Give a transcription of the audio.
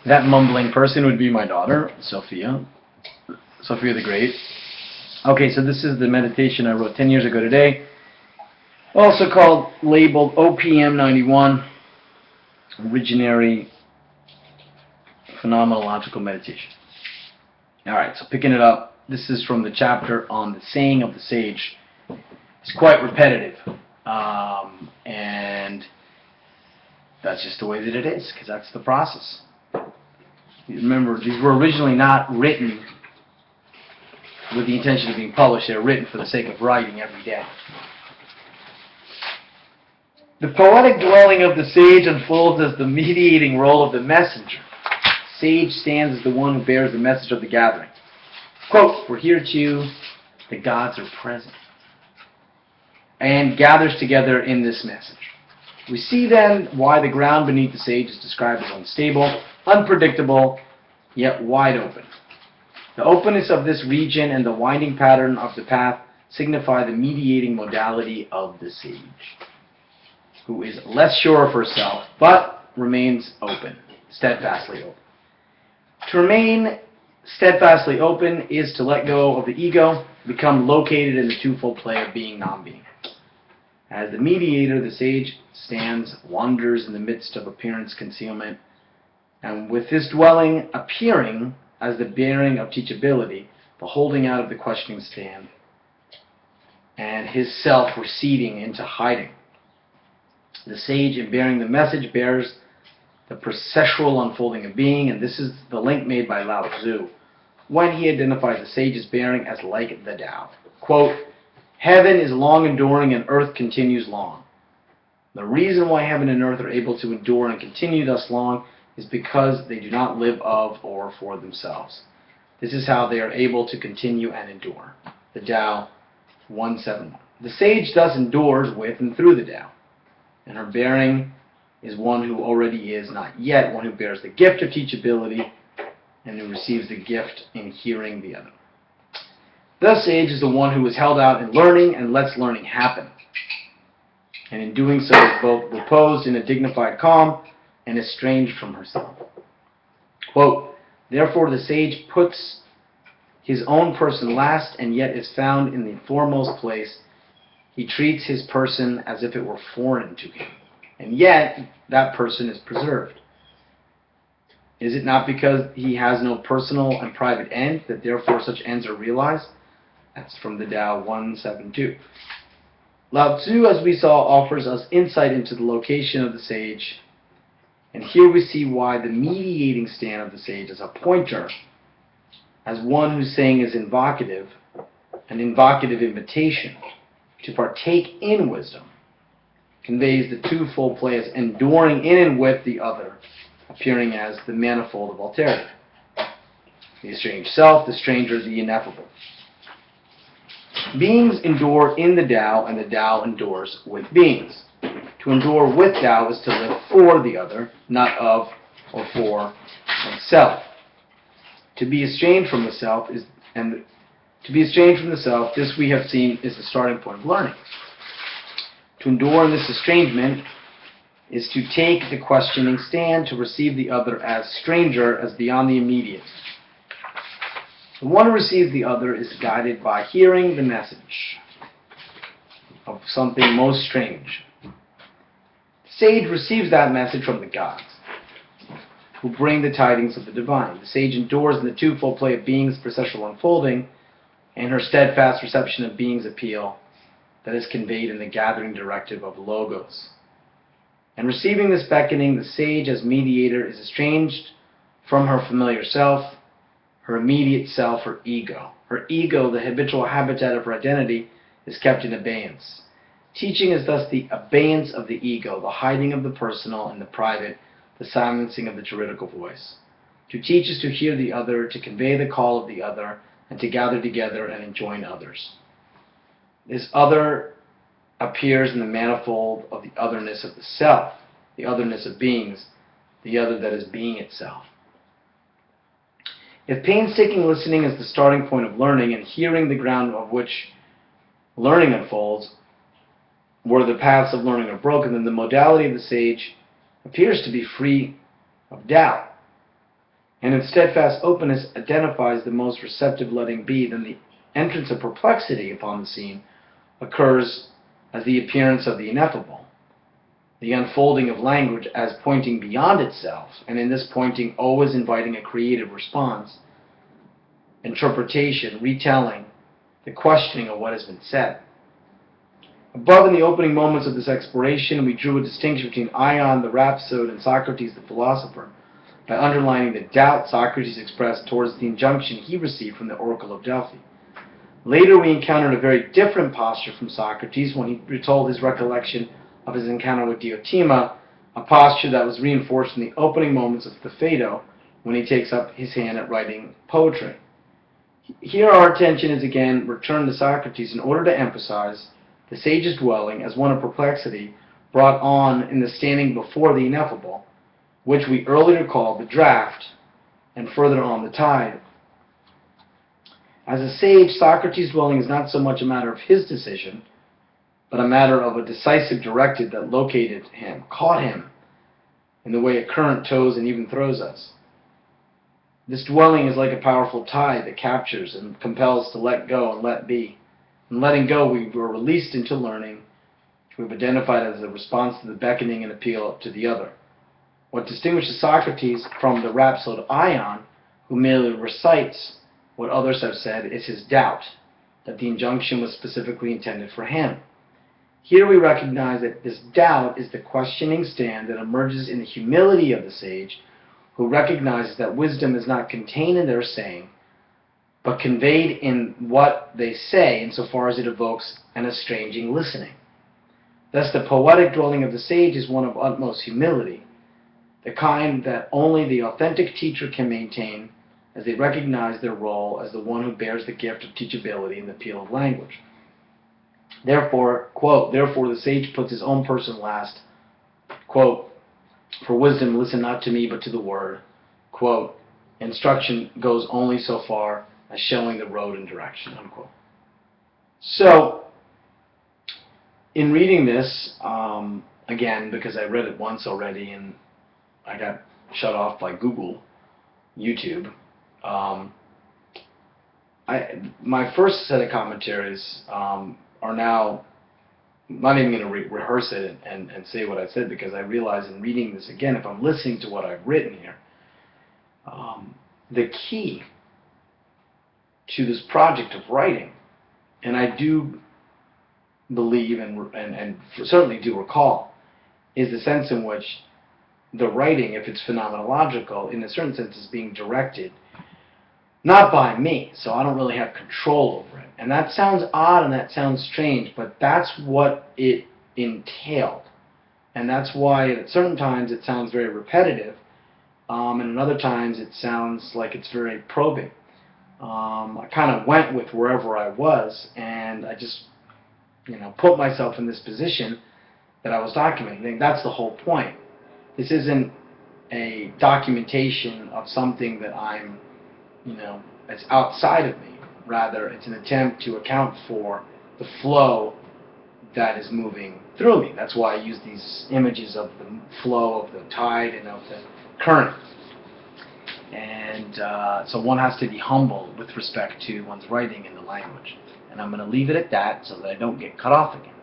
That mumbling person would be my daughter, Sophia. Sophia the Great. Okay, so this is the meditation I wrote 10 years ago today. Also labeled OPM 91, Originary Phenomenological Meditation. Alright, so picking it up, this is from the chapter on the saying of the sage. It's quite repetitive, and that's just the way that it is, because that's the process. You remember, these were originally not written with the intention of being published. They were written for the sake of writing every day. The poetic dwelling of the sage unfolds as the mediating role of the messenger. Sage stands as the one who bears the message of the gathering. Quote, "We're here too, the gods are present," and gathers together in this message. We see then why the ground beneath the sage is described as unstable, unpredictable, yet wide open. The openness of this region and the winding pattern of the path signify the mediating modality of the sage, who is less sure of herself, but remains open, steadfastly open. To remain steadfastly open is to let go of the ego, become located in the twofold play of being, non-being. As the mediator, the sage stands, wanders in the midst of appearance concealment, and with this dwelling appearing as the bearing of teachability, the holding out of the questioning stand, and his self receding into hiding. The sage, in bearing the message, bears the processual unfolding of being, and this is the link made by Lao Tzu when he identifies the sage's bearing as like the Tao. Quote, "Heaven is long enduring and earth continues long. The reason why heaven and earth are able to endure and continue thus long is because they do not live of or for themselves. This is how they are able to continue and endure." The Tao 171. The sage thus endures with and through the Tao, and her bearing is one who already is, not yet one who bears the gift of teachability and who receives the gift in hearing the other. The sage is the one who is held out in learning and lets learning happen, and in doing so is both reposed in a dignified calm and estranged from herself. Quote, "Therefore the sage puts his own person last and yet is found in the foremost place. He treats his person as if it were foreign to him, and yet that person is preserved. Is it not because he has no personal and private end that therefore such ends are realized?" That's from the Tao 172. Lao Tzu, as we saw, offers us insight into the location of the sage, and here we see why the mediating stand of the sage as a pointer, as one whose saying is invocative, an invocative invitation to partake in wisdom, conveys the twofold play as enduring in and with the other, appearing as the manifold of alterity. The estranged self, the stranger, the ineffable. Beings endure in the Tao, and the Tao endures with beings. To endure with Tao is to live for the other, not of or for oneself. To be estranged from the self this we have seen is the starting point of learning. To endure in this estrangement is to take the questioning stand, to receive the other as stranger, as beyond the immediate. The one who receives the other is guided by hearing the message of something most strange. The sage receives that message from the gods, who bring the tidings of the divine. The sage endures in the twofold play of being's processual unfolding and her steadfast reception of being's appeal that is conveyed in the gathering directive of logos. And receiving this beckoning, the sage as mediator is estranged from her familiar self, her immediate self, her ego. Her ego, the habitual habitat of her identity, is kept in abeyance. Teaching is thus the abeyance of the ego, the hiding of the personal and the private, the silencing of the juridical voice. To teach is to hear the other, to convey the call of the other, and to gather together and enjoin others. This other appears in the manifold of the otherness of the self, the otherness of beings, the other that is being itself. If painstaking listening is the starting point of learning and hearing the ground of which learning unfolds, where the paths of learning are broken, then the modality of the sage appears to be free of doubt. And its steadfast openness identifies the most receptive letting be. Then the entrance of perplexity upon the scene occurs as the appearance of the ineffable, the unfolding of language as pointing beyond itself, and in this pointing always inviting a creative response, interpretation, retelling, the questioning of what has been said. Above, in the opening moments of this exploration, we drew a distinction between Ion the rhapsode and Socrates the philosopher by underlining the doubt Socrates expressed towards the injunction he received from the Oracle of Delphi. Later, we encountered a very different posture from Socrates when he retold his recollection of his encounter with Diotima, a posture that was reinforced in the opening moments of the Phaedo when he takes up his hand at writing poetry. Here our attention is again returned to Socrates in order to emphasize the sage's dwelling as one of perplexity brought on in the standing before the ineffable, which we earlier called the draft, and further on the tide. As a sage, Socrates' dwelling is not so much a matter of his decision, but a matter of a decisive directive that located him, caught him, in the way a current tows and even throws us. This dwelling is like a powerful tide that captures and compels to let go and let be. In letting go, we were released into learning, we've identified as a response to the beckoning and appeal to the other. What distinguishes Socrates from the rhapsode Ion, who merely recites what others have said, is his doubt that the injunction was specifically intended for him. Here we recognize that this doubt is the questioning stand that emerges in the humility of the sage, who recognizes that wisdom is not contained in their saying, but conveyed in what they say insofar as it evokes an estranging listening. Thus the poetic dwelling of the sage is one of utmost humility, the kind that only the authentic teacher can maintain as they recognize their role as the one who bears the gift of teachability and the appeal of language. Therefore, quote, therefore the sage puts his own person last, quote, for wisdom listen not to me but to the word, quote, instruction goes only so far as showing the road and direction, unquote. So, in reading this, again, because I read it once already and I got shut off by Google, YouTube, my first set of commentaries are now, I'm not even going to rehearse it and say what I said, because I realize in reading this again, if I'm listening to what I've written here, the key to this project of writing, and I do believe and certainly do recall, is the sense in which the writing, if it's phenomenological, in a certain sense is being directed not by me, so I don't really have control over it. And that sounds odd and that sounds strange, but that's what it entailed. And that's why at certain times it sounds very repetitive, and at other times it sounds like it's very probing. I kind of went with wherever I was, and I just, put myself in this position that I was documenting. That's the whole point. This isn't a documentation of something that I'm, that's outside of me. Rather, it's an attempt to account for the flow that is moving through me. That's why I use these images of the flow of the tide and of the current. And so one has to be humble with respect to one's writing and the language. And I'm going to leave it at that so that I don't get cut off again.